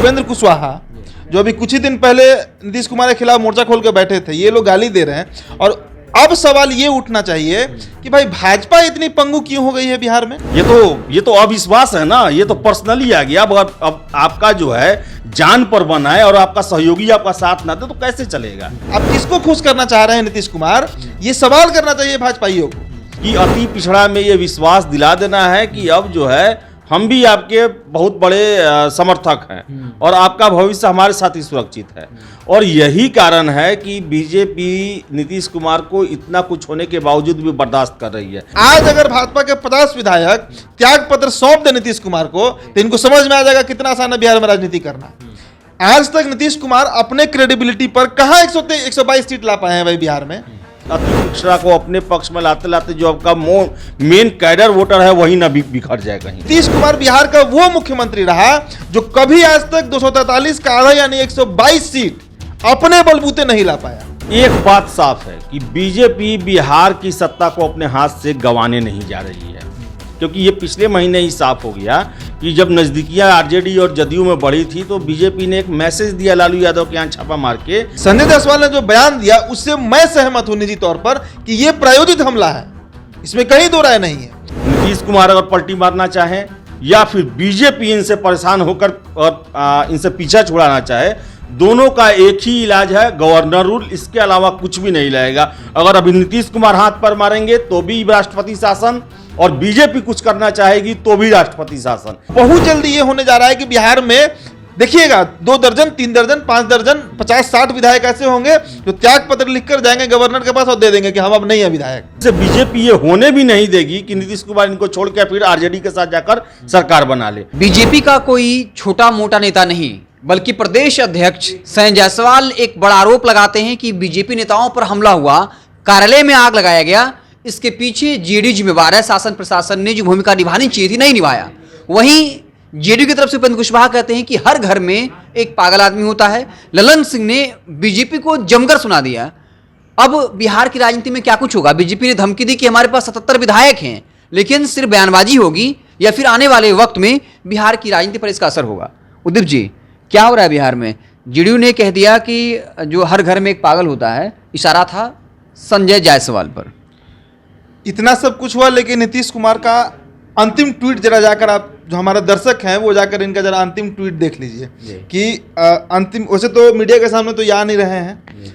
उपेंद्र कुशवाहा जो अभी कुछ ही दिन पहले नीतीश कुमार के खिलाफ मोर्चा खोल के बैठे थे, ये लोग गाली दे रहे हैं। और अब सवाल ये उठना चाहिए कि भाई भाजपा इतनी पंगु क्यों हो गई है बिहार में। ये तो अविश्वास है ना, ये तो पर्सनली आ गया। अब आपका जो है जान पर बना है और आपका सहयोगी आपका साथ ना दे तो कैसे चलेगा। अब किसको खुश करना चाह रहे हैं नीतीश कुमार, ये सवाल करना चाहिए भाजपाइयों को कि अति पिछड़ा में ये विश्वास दिला देना है कि अब जो है हम भी आपके बहुत बड़े समर्थक हैं और आपका भविष्य हमारे साथ ही सुरक्षित है। और यही कारण है कि बीजेपी नीतीश कुमार को इतना कुछ होने के बावजूद भी बर्दाश्त कर रही है। आज अगर भाजपा के 50 विधायक त्याग पत्र सौंप दे नीतीश कुमार को तो इनको समझ में आ जाएगा कितना आसान है बिहार में राजनीति करना। आज तक नीतीश कुमार अपने क्रेडिबिलिटी पर कहां 122 सीट ला पाए हैं भाई बिहार में। अति पिछड़ा को अपने पक्ष में लाते लाते जो आपका मेन कैडर वोटर है वही ना बिखर जाए कहीं। नीतीश कुमार बिहार का वो मुख्यमंत्री रहा जो कभी आज तक 243 का आधा यानी 122 सीट अपने बलबूते नहीं ला पाया। एक बात साफ है कि बीजेपी बिहार की सत्ता को अपने हाथ से गंवाने नहीं जा रही है, क्योंकि ये पिछले महीने ही साफ हो गया कि जब नजदीकियां आरजेडी और जदयू में बढ़ी थी तो बीजेपी ने एक मैसेज दिया लालू यादव के यहाँ छापा मार के। संजय जायसवाल ने जो बयान दिया उससे मैं सहमत हूं निजी तौर पर कि ये प्रायोजित हमला है, इसमें कहीं दो राय नहीं है। नीतीश कुमार अगर पलटी मारना चाहे या फिर बीजेपी इनसे परेशान होकर और इनसे पीछा छुड़ाना चाहे, दोनों का एक ही इलाज है, गवर्नर रूल। इसके अलावा कुछ भी नहीं लगेगा। अगर अभी नीतीश कुमार हाथ पर मारेंगे तो भी राष्ट्रपति शासन, और बीजेपी कुछ करना चाहेगी तो भी राष्ट्रपति शासन। बहुत जल्दी ये होने जा रहा है कि बिहार में देखिएगा 2 दर्जन 3 दर्जन 5 दर्जन 50-60 विधायक ऐसे होंगे जो त्याग पत्र लिखकर जाएंगे गवर्नर के पास और दे देंगे कि हम अब नहीं है विधायक। बीजेपी ये होने भी नहीं देगी कि नीतीश कुमार इनको छोड़ के फिर आरजेडी के साथ जाकर सरकार बना ले। बीजेपी का कोई छोटा मोटा नेता नहीं बल्कि प्रदेश अध्यक्ष संजय जायसवाल एक बड़ा आरोप लगाते हैं कि बीजेपी नेताओं पर हमला हुआ, कार्यालय में आग लगाया गया, इसके पीछे जेडीयू जिम्मेवार है। शासन प्रशासन ने जो भूमिका निभानी चाहिए थी नहीं निभाया। वहीं जेडीयू की तरफ से उपेंद्र कुशवाहा कहते हैं कि हर घर में एक पागल आदमी होता है। ललन सिंह ने बीजेपी को जमकर सुना दिया। अब बिहार की राजनीति में क्या कुछ होगा। बीजेपी ने धमकी दी कि हमारे पास 77 विधायक हैं, लेकिन सिर्फ बयानबाजी होगी या फिर आने वाले वक्त में बिहार की राजनीति पर इसका असर होगा। उद्दीप जी, क्या हो रहा है बिहार में। जेडीयू ने कह दिया कि जो हर घर में एक पागल होता है, इशारा था संजय जायसवाल पर। इतना सब कुछ हुआ, लेकिन नीतीश कुमार का अंतिम ट्वीट जरा जाकर आप जो हमारे दर्शक हैं वो जाकर इनका जरा अंतिम ट्वीट देख लीजिए कि अंतिम, वैसे तो मीडिया के सामने तो आ नहीं रहे हैं,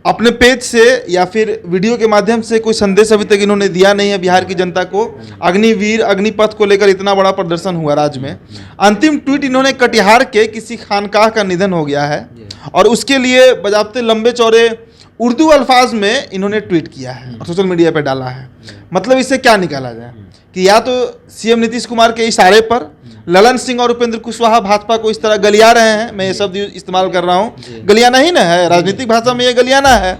अपने पेज से या फिर वीडियो के माध्यम से कोई संदेश अभी तक इन्होंने दिया नहीं है बिहार की जनता को। अग्निवीर अग्निपथ को लेकर इतना बड़ा प्रदर्शन हुआ राज्य में। अंतिम ट्वीट इन्होंने कटिहार के किसी खानकाह का निधन हो गया है और उसके लिए बजाबते लंबे चौड़े उर्दू अल्फाज में इन्होंने ट्वीट किया है और सोशल मीडिया पे डाला है। मतलब इससे क्या निकाला जाए कि या तो सीएम नीतीश कुमार के इशारे पर ललन सिंह और उपेंद्र कुशवाहा भाजपा को इस तरह गलिया रहे हैं। मैं ये शब्द इस्तेमाल कर रहा हूँ, गलियाना ही ना है, राजनीतिक भाषा में ये गलियाना है,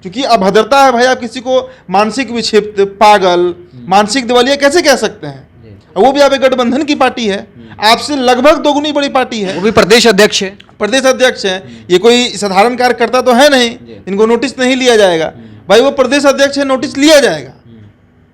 क्योंकि अभद्रता है भाई। आप किसी को मानसिक विक्षिप्त, पागल, मानसिक दिवालिया कैसे कह सकते हैं। वो भी आप एक गठबंधन की पार्टी है, आपसे लगभग दोगुनी बड़ी पार्टी है, वो भी प्रदेश अध्यक्ष है। प्रदेश अध्यक्ष है, ये कोई साधारण कार्यकर्ता तो है नहीं, इनको नोटिस नहीं लिया जाएगा भाई। वो प्रदेश अध्यक्ष है, नोटिस लिया जाएगा।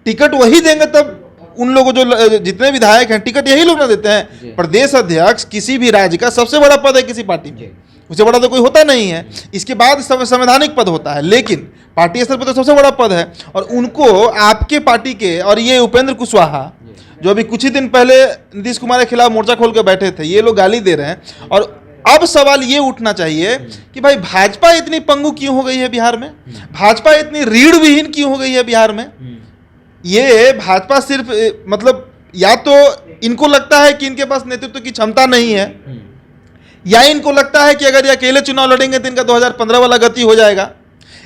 टिकट वही देंगे तब उन लोगों जो जितने विधायक हैं टिकट यही लोग ना देते हैं। प्रदेश अध्यक्ष किसी भी राज्य का सबसे बड़ा पद है किसी पार्टी में, उससे बड़ा तो कोई होता नहीं है। इसके बाद संवैधानिक पद होता है, लेकिन पार्टी स्तर पर तो सबसे बड़ा पद है। और उनको आपके पार्टी के, और ये उपेंद्र कुशवाहा जो अभी कुछ ही दिन पहले नीतीश कुमार के खिलाफ मोर्चा खोल के बैठे थे, ये लोग गाली दे रहे हैं। और अब सवाल ये उठना चाहिए कि भाई भाजपा इतनी पंगु क्यों हो गई है बिहार में, भाजपा इतनी रीढ़ विहीन क्यों हो गई है बिहार में। ये भाजपा सिर्फ मतलब या तो इनको लगता है कि इनके पास नेतृत्व की क्षमता नहीं है, या इनको लगता है कि अगर ये अकेले चुनाव लड़ेंगे तो इनका 2015 वाला गति हो जाएगा,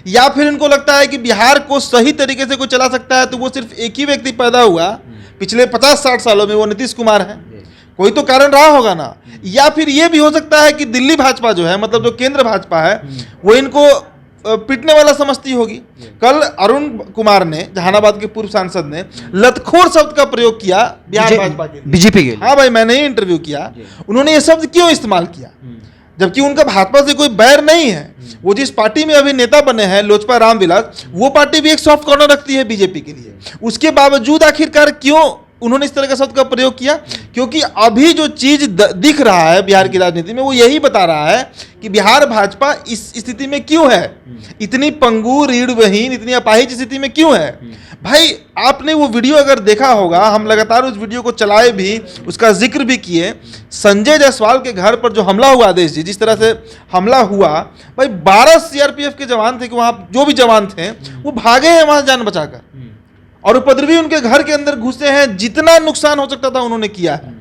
या फिर इनको लगता है कि बिहार को सही तरीके से कोई चला सकता है तो वो सिर्फ एक ही व्यक्ति पैदा हुआ पिछले 50-60 सालों में, वो नीतीश कुमार है। कोई तो कारण रहा होगा ना। या फिर ये भी हो सकता है कि दिल्ली भाजपा जो है, मतलब जो केंद्र भाजपा है, वो इनको पिटने वाला समझती होगी। कल अरुण कुमार ने, जहानाबाद के पूर्व सांसद ने, लतखोर शब्द का प्रयोग किया बिहार भाजपा के, बीजेपी के। हाँ भाई, मैंने ही इंटरव्यू किया, उन्होंने ये शब्द क्यों इस्तेमाल किया, जबकि उनका भाजपा से कोई बैर नहीं है। वो जिस पार्टी में अभी नेता बने हैं, लोजपा रामविलास, वो पार्टी भी एक सॉफ्ट कॉर्नर रखती है बीजेपी के लिए। उसके बावजूद आखिरकार क्यों उन्होंने इस तरह का शब्द का प्रयोग किया? क्योंकि अभी जो चीज दिख रहा है बिहार की राजनीति में वो यही बता रहा है कि बिहार भाजपा इस स्थिति में क्यों है, इतनी पंगु रीढ़विहीन, इतनी अपाहिज स्थिति में क्यों है। भाई आपने वो वीडियो अगर देखा होगा, हम लगातार उस वीडियो को चलाए भी, उसका जिक्र भी किए। संजय जायसवाल के घर पर जो हमला हुआ आदेश जी, जिस तरह से हमला हुआ, भाई 12 सीआरपीएफ के जवान थे कि वहाँ जो भी जवान थे वो भागे हैं वहाँ जान बचाकर, और उपद्रवी उनके घर के अंदर घुसे हैं। जितना नुकसान हो सकता था उन्होंने किया है।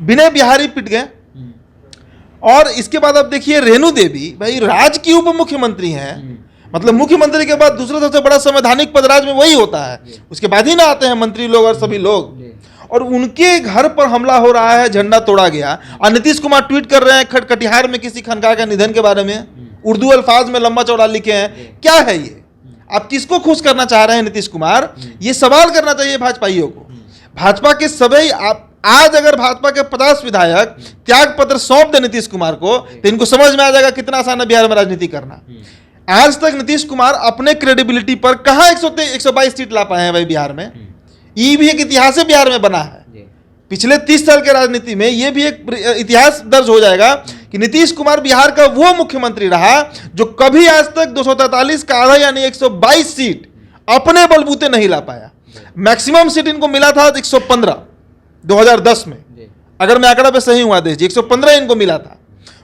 विनय बिहारी पिट गए। और इसके बाद आप देखिए रेणु देवी, भाई राज्य की उप मुख्यमंत्री हैं, मतलब मुख्यमंत्री के बाद दूसरा सबसे बड़ा संवैधानिक पद राज्य में वही होता है, उसके बाद ही ना आते हैं मंत्री लोग और सभी लोग। और उनके घर पर हमला हो रहा है, झंडा तोड़ा गया। और नीतीश कुमार ट्वीट कर रहे हैं कटिहार में किसी खनका के निधन के बारे में, उर्दू अल्फाज में लंबा चौड़ा लिखे हैं। क्या है ये? आप किसको खुश करना चाह रहे हैं नीतीश कुमार? ये सवाल करना चाहिए भाजपाइयों को। भाजपा के सभी आज अगर भाजपा के 50 विधायक त्याग पत्र सौंप दे नीतीश कुमार को, तो इनको समझ में आ जाएगा कितना आसान है बिहार में राजनीति करना। आज तक नीतीश कुमार अपने क्रेडिबिलिटी पर कहां 122 सीट ला पाए हैं भाई बिहार में। ये भी एक इतिहास है बिहार में बना है। पिछले 30 साल के राजनीति में ये भी एक इतिहास दर्ज हो जाएगा कि नीतीश कुमार बिहार का वो मुख्यमंत्री रहा जो कभी आज तक 243 का आधा यानी 122 सीट अपने बलबूते नहीं ला पाया। मैक्सिमम सीट इनको मिला था 115 2010 में, अगर मैं आंकड़ा पे सही हूं आदेश जी, 115 इनको मिला था।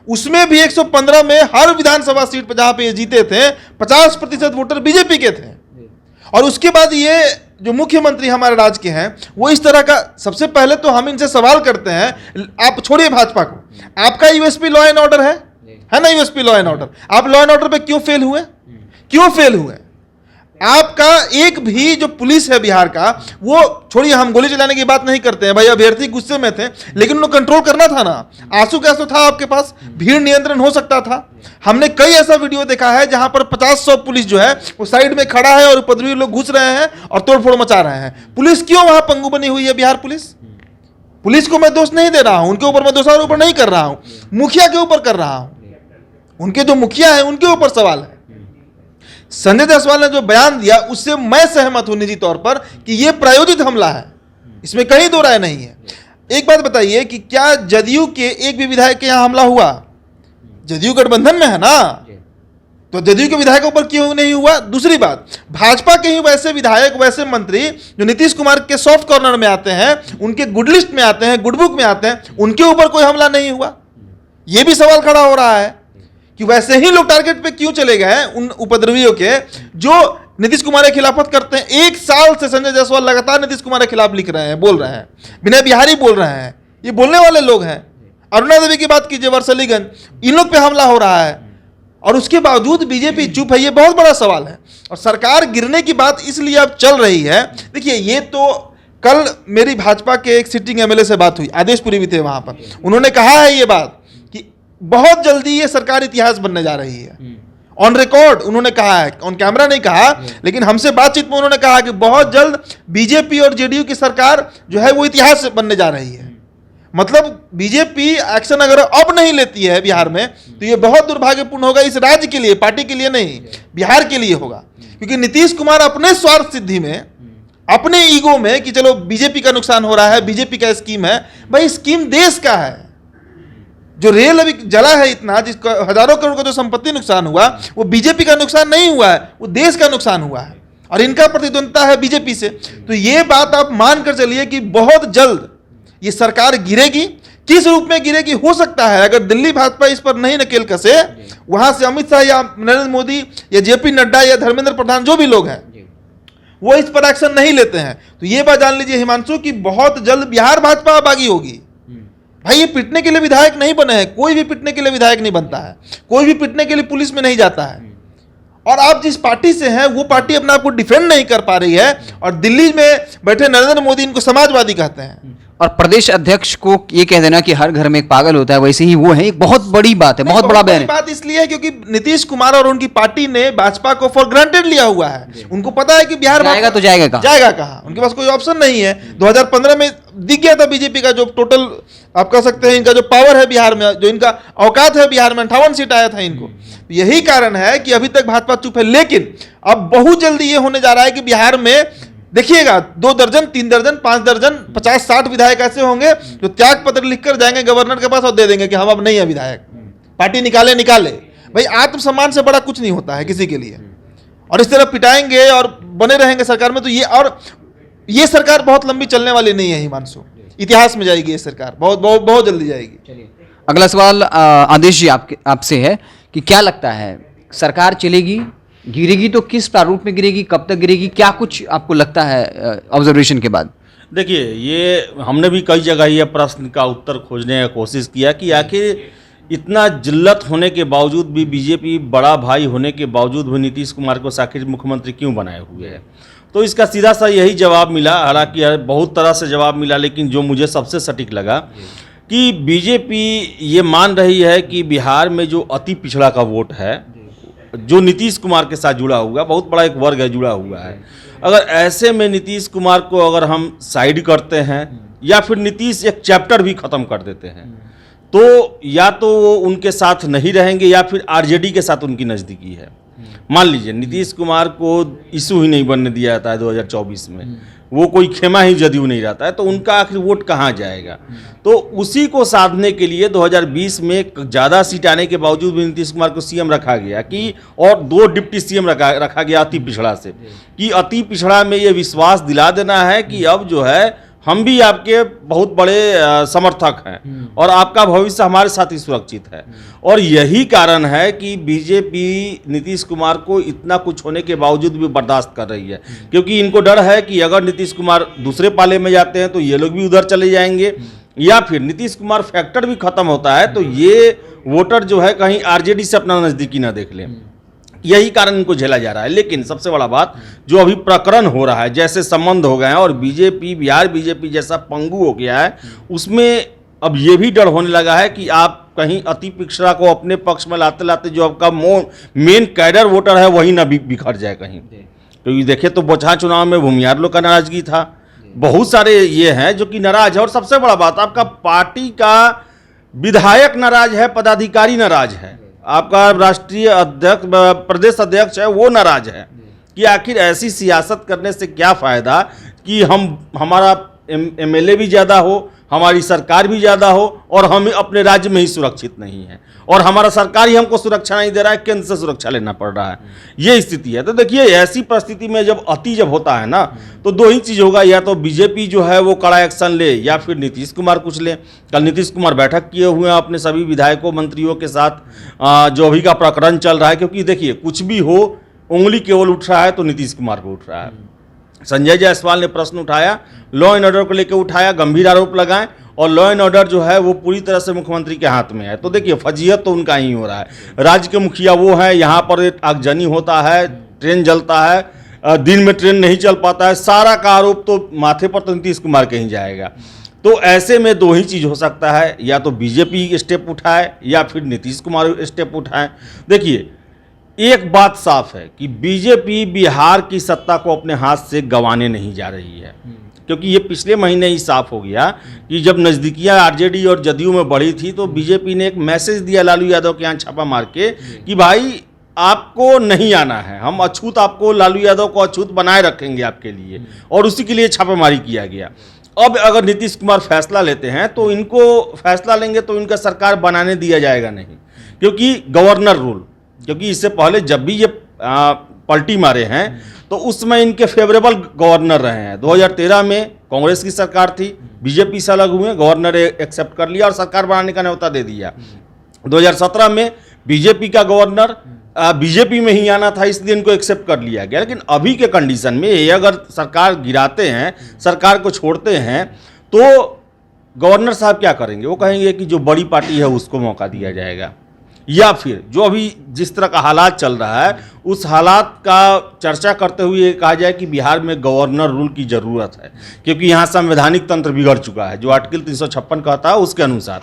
उसमें भी 115 में हर विधानसभा सीट पर जहां पे ये जीते थे 50% वोटर बीजेपी के थे। और उसके बाद ये जो मुख्यमंत्री हमारे राज्य के हैं वो इस तरह का, सबसे पहले तो हम इनसे सवाल करते हैं, आप छोड़िए भाजपा को, आपका यूएसपी लॉ एंड ऑर्डर है ना, यूएसपी लॉ एंड ऑर्डर, आप लॉ एंड ऑर्डर पे क्यों फेल हुए? क्यों फेल हुए? आपका एक भी जो पुलिस है बिहार का, वो छोड़िए, हम गोली चलाने की बात नहीं करते हैं भाई, अभ्यर्थी गुस्से में थे लेकिन उन्हें कंट्रोल करना था ना। आंसू का आंसू था आपके पास, भीड़ नियंत्रण हो सकता था। हमने कई ऐसा वीडियो देखा है जहां पर 50-100 पुलिस जो है वो साइड में खड़ा है और उपद्रवी लोग घुस रहे हैं और तोड़फोड़ मचा रहे हैं। पुलिस क्यों वहां पंगु बनी हुई है बिहार पुलिस? पुलिस को मैं दोष नहीं दे रहा हूं, उनके ऊपर मैं दोषारोपण नहीं कर रहा हूं, मुखिया के ऊपर कर रहा हूं। उनके जो मुखिया है उनके ऊपर सवाल है। संजय जायसवाल ने जो बयान दिया उससे मैं सहमत हूं निजी तौर पर कि यह प्रायोजित हमला है, इसमें कहीं दो राय नहीं है। एक बात बताइए कि क्या जदयू के एक भी विधायक के यहां हमला हुआ? जदयू गठबंधन में है ना, तो जदयू के विधायकों पर क्यों नहीं हुआ? दूसरी बात, भाजपा के ही वैसे विधायक, वैसे मंत्री जो नीतीश कुमार के सॉफ्ट कॉर्नर में आते हैं, उनके गुड लिस्ट में आते हैं, गुड बुक में आते हैं, उनके ऊपर कोई हमला नहीं हुआ? यह भी सवाल खड़ा हो रहा है कि वैसे ही लोग टारगेट पे क्यों चले गए उन उपद्रवियों के जो नीतीश कुमार के खिलाफत करते हैं। 1 साल से संजय जायसवाल लगातार नीतीश कुमार के खिलाफ लिख रहे हैं, बोल रहे हैं, विनय बिहारी बोल रहे हैं, ये बोलने वाले लोग हैं। अरुणा देवी की बात कीजिए, वर्सलीगंज, इन लोग पे हमला हो रहा है और उसके बावजूद बीजेपी चुप है। ये बहुत बड़ा सवाल है और सरकार गिरने की बात इसलिए अब चल रही है। देखिए, ये तो कल मेरी भाजपा के एक सिटिंग एमएलए से बात हुई, आदेशपुरी भी थे वहां पर, उन्होंने कहा है ये बात कि बहुत जल्दी ये सरकार इतिहास बनने जा रही है। ऑन रिकॉर्ड उन्होंने कहा है, ऑन कैमरा नहीं कहा, लेकिन हमसे बातचीत में उन्होंने कहा कि बहुत जल्द बीजेपी और जेडीयू की सरकार जो है वो इतिहास बनने जा रही है। मतलब बीजेपी एक्शन अगर अब नहीं लेती है बिहार में तो ये बहुत दुर्भाग्यपूर्ण होगा इस राज्य के लिए, पार्टी के लिए नहीं, बिहार के लिए होगा। क्योंकि नीतीश कुमार अपने स्वार्थ सिद्धि में, अपने ईगो में कि चलो बीजेपी का नुकसान हो रहा है, बीजेपी का स्कीम है, भाई स्कीम देश का है। जो रेल अभी जला है इतना, जिसका हजारों करोड़ का जो संपत्ति नुकसान हुआ, वो बीजेपी का नुकसान नहीं हुआ है, वो देश का नुकसान हुआ है और इनका प्रतिद्वंदता है बीजेपी से। तो ये बात आप मान कर चलिए कि बहुत जल्द ये सरकार गिरेगी। किस रूप में गिरेगी? हो सकता है अगर दिल्ली भाजपा इस पर नहीं नकेल कसे, वहां से अमित शाह या नरेंद्र मोदी या जेपी नड्डा या धर्मेंद्र प्रधान जो भी लोग हैं वो इस पर एक्शन नहीं लेते हैं, तो ये बात जान लीजिए हिमांशु कि बहुत जल्द बिहार भाजपा बागी होगी। भाई ये पिटने के लिए विधायक नहीं बने हैं, कोई भी पिटने के लिए विधायक नहीं बनता है, कोई भी पिटने के लिए पुलिस में नहीं जाता है। और आप जिस पार्टी से हैं वो पार्टी अपने आप को डिफेंड नहीं कर पा रही है और दिल्ली में बैठे नरेंद्र मोदी इनको समाजवादी कहते हैं। और प्रदेश अध्यक्ष को ये कह देना कि हर घर में एक पागल होता है, वैसे ही वो है, एक बहुत बड़ी बात है, बहुत बड़ा बयान है। बात इसलिए है क्योंकि नीतीश कुमार और उनकी पार्टी ने भाजपा को फॉर ग्रांटेड लिया हुआ है। उनको पता है कि बिहार जाएगा तो जाएगा कहाँ, जाएगा कहाँ, उनके पास कोई ऑप्शन नहीं है। 2015 में दिख गया था बीजेपी का जो टोटल आप कह सकते हैं इनका जो पावर है बिहार में, जो इनका औकात है बिहार में, 58 सीट आया था इनको। यही कारण है कि अभी तक भाजपा चुप है। लेकिन अब बहुत जल्दी ये होने जा रहा है कि बिहार में देखिएगा 2 दर्जन 3 दर्जन 5 दर्जन 50-60 विधायक ऐसे होंगे जो त्याग पत्र लिखकर जाएंगे गवर्नर के पास और दे देंगे कि हम अब नहीं है विधायक, पार्टी निकाले। भाई आत्मसम्मान से बड़ा कुछ नहीं होता है किसी के लिए, और इस तरह पिटाएंगे और बने रहेंगे सरकार में, तो ये सरकार बहुत लंबी चलने वाली नहीं है हिमांशु, इतिहास में जाएगी ये सरकार, बहुत बहुत बहुत जल्दी जाएगी। अगला सवाल आदेश जी आपसे है कि क्या लगता है सरकार चलेगी, गिरेगी तो किस प्रारूप में गिरेगी, कब तक गिरेगी, क्या कुछ आपको लगता है ऑब्जर्वेशन के बाद? देखिए, ये हमने भी कई जगह ये प्रश्न का उत्तर खोजने की कोशिश किया कि आखिर इतना जिल्लत होने के बावजूद भी, बीजेपी बड़ा भाई होने के बावजूद भी नीतीश कुमार को आखिर मुख्यमंत्री क्यों बनाए हुए है। तो इसका सीधा सा यही जवाब मिला, हालांकि बहुत तरह से जवाब मिला, लेकिन जो मुझे सबसे सटीक लगा कि बीजेपी ये मान रही है कि बिहार में जो अति पिछड़ा का वोट है, जो नीतीश कुमार के साथ जुड़ा हुआ, बहुत बड़ा एक वर्ग है जुड़ा हुआ है, अगर ऐसे में नीतीश कुमार को अगर हम साइड करते हैं या फिर नीतीश एक चैप्टर भी खत्म कर देते हैं, तो या तो वो उनके साथ नहीं रहेंगे या फिर आरजेडी के साथ उनकी नज़दीकी है। मान लीजिए नीतीश कुमार को इशू ही नहीं बनने दिया जाता है 2024 में, वो कोई खेमा ही जदयू नहीं रहता है, तो उनका आखिर वोट कहाँ जाएगा। तो उसी को साधने के लिए 2020 में ज़्यादा सीट आने के बावजूद भी नीतीश कुमार को सीएम रखा गया कि, और 2 डिप्टी सीएम रखा गया अति पिछड़ा से, कि अति पिछड़ा में ये विश्वास दिला देना है कि अब जो है हम भी आपके बहुत बड़े समर्थक हैं और आपका भविष्य हमारे साथ ही सुरक्षित है। और यही कारण है कि बीजेपी नीतीश कुमार को इतना कुछ होने के बावजूद भी बर्दाश्त कर रही है, क्योंकि इनको डर है कि अगर नीतीश कुमार दूसरे पाले में जाते हैं तो ये लोग भी उधर चले जाएंगे, या फिर नीतीश कुमार फैक्टर भी खत्म होता है तो ये वोटर जो है कहीं आरजेडी से अपना नज़दीकी ना देख लें। यही कारण इनको झेला जा रहा है। लेकिन सबसे बड़ा बात, जो अभी प्रकरण हो रहा है, जैसे संबंध हो गए हैं और बीजेपी, बिहार बीजेपी जैसा पंगु हो गया है, उसमें अब ये भी डर होने लगा है कि आप कहीं अति पिछड़ा को अपने पक्ष में लाते लाते जो आपका मेन कैडर वोटर है वही ना बिखर जाए कहीं। क्योंकि देखे तो बोचहा चुनाव में भूमिहार लोग का नाराजगी था, बहुत सारे ये हैं जो कि नाराज है, और सबसे बड़ा बात आपका पार्टी का विधायक नाराज है, पदाधिकारी नाराज है, आपका राष्ट्रीय अध्यक्ष, प्रदेश अध्यक्ष है वो नाराज है कि आखिर ऐसी सियासत करने से क्या फ़ायदा कि हमारा एमएलए भी ज़्यादा हो, हमारी सरकार भी ज़्यादा हो और हम अपने राज्य में ही सुरक्षित नहीं है, और हमारा सरकार ही हमको सुरक्षा नहीं दे रहा है, केंद्र से सुरक्षा लेना पड़ रहा है, ये स्थिति है। तो देखिए, ऐसी परिस्थिति में जब होता है ना, तो 2 ही चीज़ होगा, या तो बीजेपी जो है वो कड़ा एक्शन ले या फिर नीतीश कुमार कुछ ले। कल नीतीश कुमार बैठक किए हुए हैं अपने सभी विधायकों मंत्रियों के साथ, जो अभी का प्रकरण चल रहा है, क्योंकि देखिए कुछ भी हो, उंगली केवल उठ रहा है तो नीतीश कुमार को उठ रहा है। संजय जायसवाल ने प्रश्न उठाया, लॉ एंड ऑर्डर को लेकर उठाया, गंभीर आरोप लगाए, और लॉ एंड ऑर्डर जो है वो पूरी तरह से मुख्यमंत्री के हाथ में है। तो देखिए, फजीहत तो उनका ही हो रहा है। राज्य के मुखिया वो है, यहाँ पर आगजनी होता है, ट्रेन जलता है, दिन में ट्रेन नहीं चल पाता है, सारा का आरोप तो माथे पर तो नीतीश कुमार के ही जाएगा। तो ऐसे में 2 ही चीज़ हो सकता है, या तो बीजेपी स्टेप उठाए या फिर नीतीश कुमार स्टेप उठाए। देखिए, एक बात साफ है कि बीजेपी बिहार की सत्ता को अपने हाथ से गंवाने नहीं जा रही है, क्योंकि ये पिछले महीने ही साफ हो गया कि जब नज़दीकियाँ आरजेडी और जदयू में बढ़ी थी तो बीजेपी ने एक मैसेज दिया लालू यादव के यहाँ छापा मार के कि भाई आपको नहीं आना है, हम अछूत आपको, लालू यादव को अछूत बनाए रखेंगे आपके लिए, और उसी के लिए छापेमारी किया गया। अब अगर नीतीश कुमार फैसला लेते हैं तो इनको फैसला लेंगे तो इनका सरकार बनाने दिया जाएगा नहीं, क्योंकि गवर्नर रूल, क्योंकि इससे पहले जब भी ये पलटी मारे हैं तो उसमें इनके फेवरेबल गवर्नर रहे हैं। 2013 में कांग्रेस की सरकार थी, बीजेपी से अलग हुए, गवर्नर एक्सेप्ट कर लिया और सरकार बनाने का न्योता दे दिया। 2017 में बीजेपी का गवर्नर बीजेपी में ही आना था, इसलिए इनको एक्सेप्ट कर लिया गया। लेकिन अभी के कंडीशन में ये अगर सरकार गिराते हैं, सरकार को छोड़ते हैं, तो गवर्नर साहब क्या करेंगे? वो कहेंगे कि जो बड़ी पार्टी है उसको मौका दिया जाएगा, या फिर जो अभी जिस तरह का हालात चल रहा है उस हालात का चर्चा करते हुए ये कहा जाए कि बिहार में गवर्नर रूल की ज़रूरत है, क्योंकि यहाँ संवैधानिक तंत्र बिगड़ चुका है, जो आर्टिकल 356 कहता है उसके अनुसार।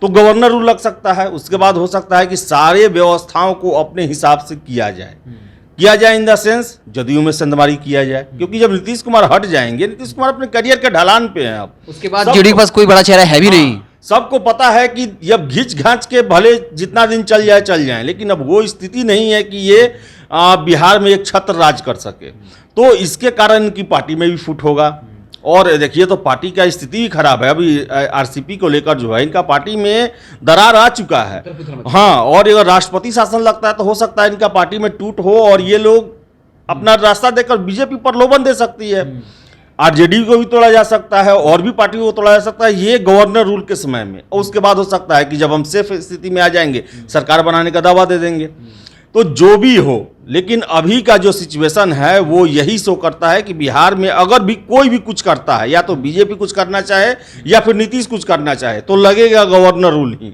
तो गवर्नर रूल लग सकता है। उसके बाद हो सकता है कि सारे व्यवस्थाओं को अपने हिसाब से किया जाए इन द सेंस जदयू में संदमारी किया जाए, क्योंकि जब नीतीश कुमार हट जाएंगे, नीतीश कुमार अपने करियर के ढलान पे हैं, अब उसके बाद जेडीयू के पास कोई बड़ा चेहरा है भी नहीं, सबको पता है कि जब घिंच घांच के भले जितना दिन चल जाए, लेकिन अब वो स्थिति नहीं है कि ये बिहार में एक छत्र राज कर सके। तो इसके कारण इनकी पार्टी में भी फुट होगा। और देखिए तो पार्टी का स्थिति भी खराब है। अभी आरसीपी को लेकर जो है इनका पार्टी में दरार आ चुका है। हाँ, और अगर राष्ट्रपति शासन लगता है तो हो सकता है इनका पार्टी में टूट हो और ये लोग अपना रास्ता देकर बीजेपी पर लोबन दे सकती है। आरजेडी को भी तोड़ा जा सकता है और भी पार्टी को तोड़ा जा सकता है, ये गवर्नर रूल के समय में। और उसके बाद हो सकता है कि जब हम सेफ स्थिति में आ जाएंगे सरकार बनाने का दावा दे देंगे। तो जो भी हो, लेकिन अभी का जो सिचुएशन है वो यही शो करता है कि बिहार में अगर भी कोई भी कुछ करता है, या तो बीजेपी कुछ करना चाहे या फिर नीतीश कुछ करना चाहे, तो लगेगा गवर्नर रूल ही।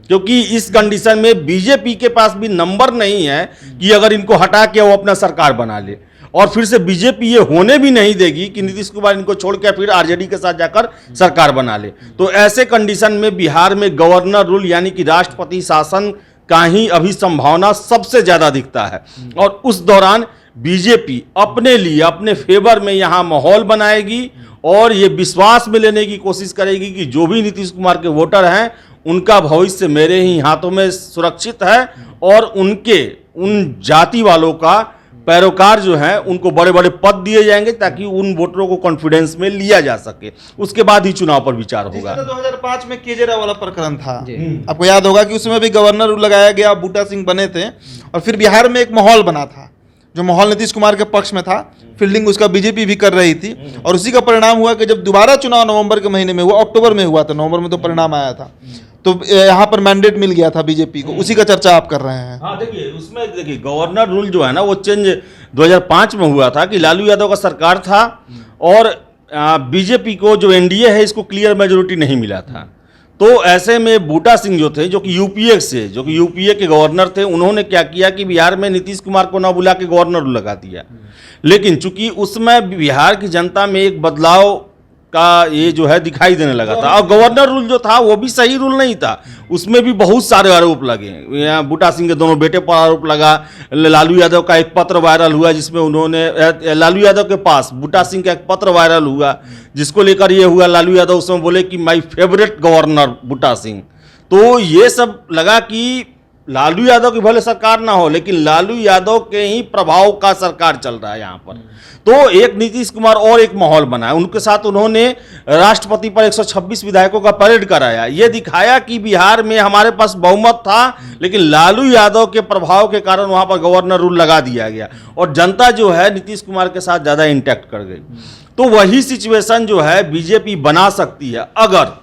क्योंकि इस कंडीशन में बीजेपी के पास भी नंबर नहीं है कि अगर इनको हटा के वो अपना सरकार बना ले। और फिर से बीजेपी ये होने भी नहीं देगी कि नीतीश कुमार इनको छोड़ के फिर आरजेडी के साथ जाकर सरकार बना ले। तो ऐसे कंडीशन में बिहार में गवर्नर रूल यानी कि राष्ट्रपति शासन का ही अभी संभावना सबसे ज्यादा दिखता है। और उस दौरान बीजेपी अपने लिए अपने फेवर में यहां माहौल बनाएगी और ये विश्वास में लेने की कोशिश करेगी कि जो भी नीतीश कुमार के वोटर हैं उनका भविष्य मेरे ही हाथों में सुरक्षित है और उन जाति वालों का पैरोकार जो है उनको बड़े बड़े पद दिए जाएंगे ताकि उन वोटरों को कॉन्फिडेंस में लिया जा सके। उसके बाद ही चुनाव पर विचार होगा। 2005 में केजरीवाल वाला प्रकरण था, आपको याद होगा कि उसमें भी गवर्नर रूल लगाया गया, बूटा सिंह बने थे और फिर बिहार में एक माहौल बना था जो माहौल नीतीश कुमार के पक्ष में था। फील्डिंग उसका बीजेपी भी कर रही थी और उसी का परिणाम हुआ कि जब दोबारा चुनाव नवंबर के महीने में हुआ, अक्टूबर में हुआ था, नवंबर में तो परिणाम आया था, तो यहाँ पर मैंडेट मिल गया था बीजेपी को। उसी का चर्चा आप कर रहे हैं। हाँ, देखिए उसमें देखिए गवर्नर रूल जो है ना वो चेंज 2005 में हुआ था कि लालू यादव का सरकार था और बीजेपी को जो एनडीए है इसको क्लियर मेजोरिटी नहीं मिला था। तो ऐसे में बूटा सिंह जो थे जो कि यूपीए के गवर्नर थे, उन्होंने क्या किया कि बिहार में नीतीश कुमार को ना बुला के गवर्नर रूल लगा दिया। लेकिन चूंकि उसमें बिहार की जनता में एक बदलाव का ये जो है दिखाई देने लगा था और गवर्नर रूल जो था वो भी सही रूल नहीं था, उसमें भी बहुत सारे आरोप लगे। यहाँ बूटा सिंह के दोनों बेटे पर आरोप लगा। लालू यादव का एक पत्र वायरल हुआ जिसमें उन्होंने लालू यादव के पास बूटा सिंह का एक पत्र वायरल हुआ जिसको लेकर ये हुआ, लालू यादव उसमें बोले कि माय फेवरेट गवर्नर बूटा सिंह। तो ये सब लगा कि लालू यादव की भले सरकार ना हो लेकिन लालू यादव के ही प्रभाव का सरकार चल रहा है यहाँ पर। तो एक नीतीश कुमार और एक माहौल बनाया, उनके साथ उन्होंने राष्ट्रपति पर 126 विधायकों का परेड कराया। ये दिखाया कि बिहार में हमारे पास बहुमत था लेकिन लालू यादव के प्रभाव के कारण वहां पर गवर्नर रूल लगा दिया गया और जनता जो है नीतीश कुमार के साथ ज्यादा इंटैक्ट कर गई। तो वही सिचुएशन जो है बीजेपी बना सकती है अगर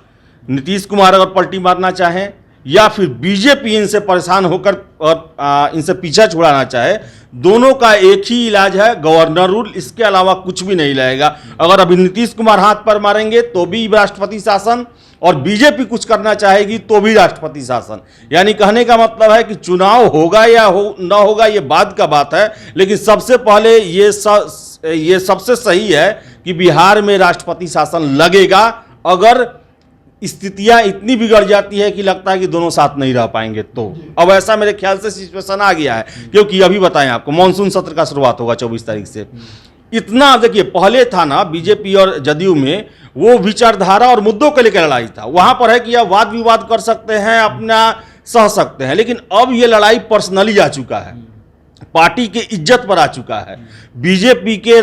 नीतीश कुमार अगर पलटी मारना चाहे या फिर बीजेपी इनसे परेशान होकर और इनसे पीछा छुड़ाना चाहे। दोनों का एक ही इलाज है, गवर्नर रूल, इसके अलावा कुछ भी नहीं लगेगा। अगर अभी नीतीश कुमार हाथ पर मारेंगे तो भी राष्ट्रपति शासन और बीजेपी कुछ करना चाहेगी तो भी राष्ट्रपति शासन। यानी कहने का मतलब है कि चुनाव होगा या ना होगा ये बाद का बात है, लेकिन सबसे पहले ये सबसे सही है कि बिहार में राष्ट्रपति शासन लगेगा। अगर स्थितियां इतनी बिगड़ जाती है कि लगता है कि दोनों साथ नहीं रह पाएंगे तो अब ऐसा मेरे ख्याल से सिचुएशन आ गया है। क्योंकि अभी बताएं आपको मानसून सत्र का शुरुआत होगा 24 तारीख से। इतना देखिए पहले था ना बीजेपी और जदयू में वो विचारधारा और मुद्दों को लेकर लड़ाई था, वहां पर है कि आप वाद विवाद कर सकते हैं, अपना सह सकते हैं। लेकिन अब ये लड़ाई पर्सनली आ चुका है, पार्टी के इज्जत पर आ चुका है। बीजेपी के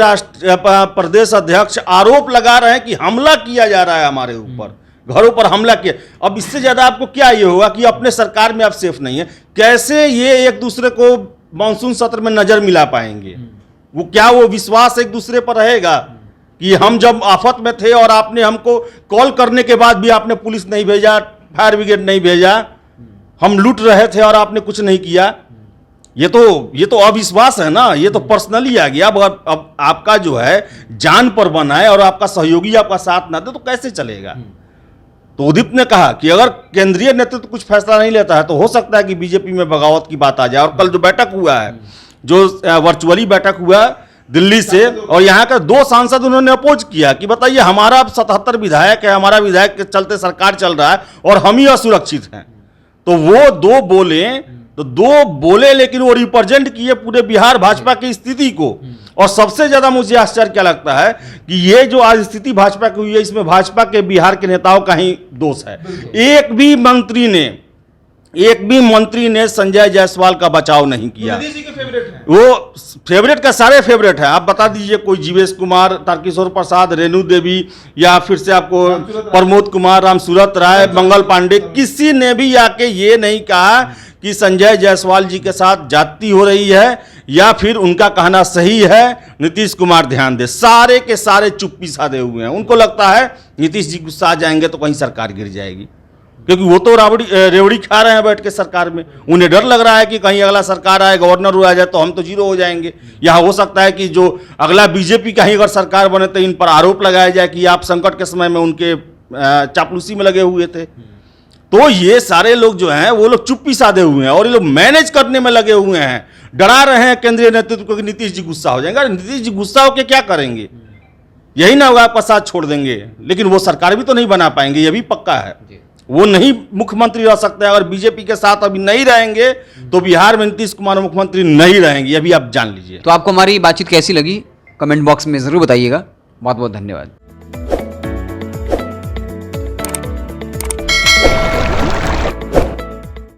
प्रदेश अध्यक्ष आरोप लगा रहे हैं कि हमला किया जा रहा है हमारे ऊपर, घरों पर हमला किया। अब इससे ज्यादा आपको क्या ये होगा कि अपने सरकार में आप सेफ नहीं है। कैसे ये एक दूसरे को मानसून सत्र में नजर मिला पाएंगे? वो विश्वास एक दूसरे पर रहेगा कि हम जब आफत में थे और आपने हमको कॉल करने के बाद भी आपने पुलिस नहीं भेजा, फायर ब्रिगेड नहीं भेजा, हम लूट रहे थे और आपने कुछ नहीं किया। ये तो अविश्वास है ना, ये तो पर्सनली आ गया। अब आपका जो है जान पर बना है और आपका सहयोगी आपका साथ ना दे तो कैसे चलेगा? तो उदित ने कहा कि अगर केंद्रीय नेतृत्व कुछ फैसला नहीं लेता है तो हो सकता है कि बीजेपी में बगावत की बात आ जाए। और कल जो बैठक हुआ है, जो वर्चुअली बैठक हुआ दिल्ली से, और यहाँ का 2 सांसद उन्होंने अपोज किया कि बताइए हमारा 77 विधायक है, हमारा विधायक के चलते सरकार चल रहा है और हम ही असुरक्षित हैं। तो वो 2 बोले तो दो बोले लेकिन वो रिप्रेजेंट किए पूरे बिहार भाजपा की स्थिति को। और सबसे ज्यादा मुझे आश्चर्य क्या लगता है कि ये जो आज स्थिति भाजपा की हुई है, इसमें भाजपा के बिहार के नेताओं का ही दोष है। एक भी मंत्री ने संजय जायसवाल का बचाव नहीं किया। नीतीश जी के फेवरेट हैं। वो फेवरेट का सारे फेवरेट है। आप बता दीजिए कोई जीवेश कुमार, तारकिशोर प्रसाद, रेणु देवी, या फिर से आपको प्रमोद कुमार, रामसूरत राय, मंगल पांडे, किसी ने भी आके ये नहीं कहा कि संजय जायसवाल जी के साथ जाति हो रही है या फिर उनका कहना सही है, नीतीश कुमार ध्यान दे। सारे के सारे चुप्पी साधे हुए हैं। उनको लगता है नीतीश जी गुस्सा आ जाएंगे तो कहीं सरकार गिर जाएगी, क्योंकि वो तो रेवड़ी खा रहे हैं बैठ के सरकार में। उन्हें डर लग रहा है कि कहीं अगला सरकार आए, गवर्नर आ जाए तो हम तो जीरो हो जाएंगे। या हो सकता है कि जो अगला बीजेपी का ही अगर सरकार बने तो इन पर आरोप लगाया जाए कि आप संकट के समय में उनके चापलूसी में लगे हुए थे। तो ये सारे लोग जो हैं वो लोग चुप्पी साधे हुए हैं और ये लोग मैनेज करने में लगे हुए हैं, डरा रहे हैं केंद्रीय नेतृत्व को कि नीतीश जी गुस्सा हो जाएंगे। नीतीश जी गुस्सा होकर क्या करेंगे? यही ना होगा आपका साथ छोड़ देंगे, लेकिन वो सरकार भी तो नहीं बना पाएंगे, ये भी पक्का है। वो नहीं मुख्यमंत्री रह सकते। अगर बीजेपी के साथ अभी नहीं रहेंगे तो बिहार में नीतीश कुमार मुख्यमंत्री नहीं रहेंगे, ये भी आप जान लीजिए। तो आपको हमारी बातचीत कैसी लगी कमेंट बॉक्स में ज़रूर बताइएगा। बहुत बहुत धन्यवाद।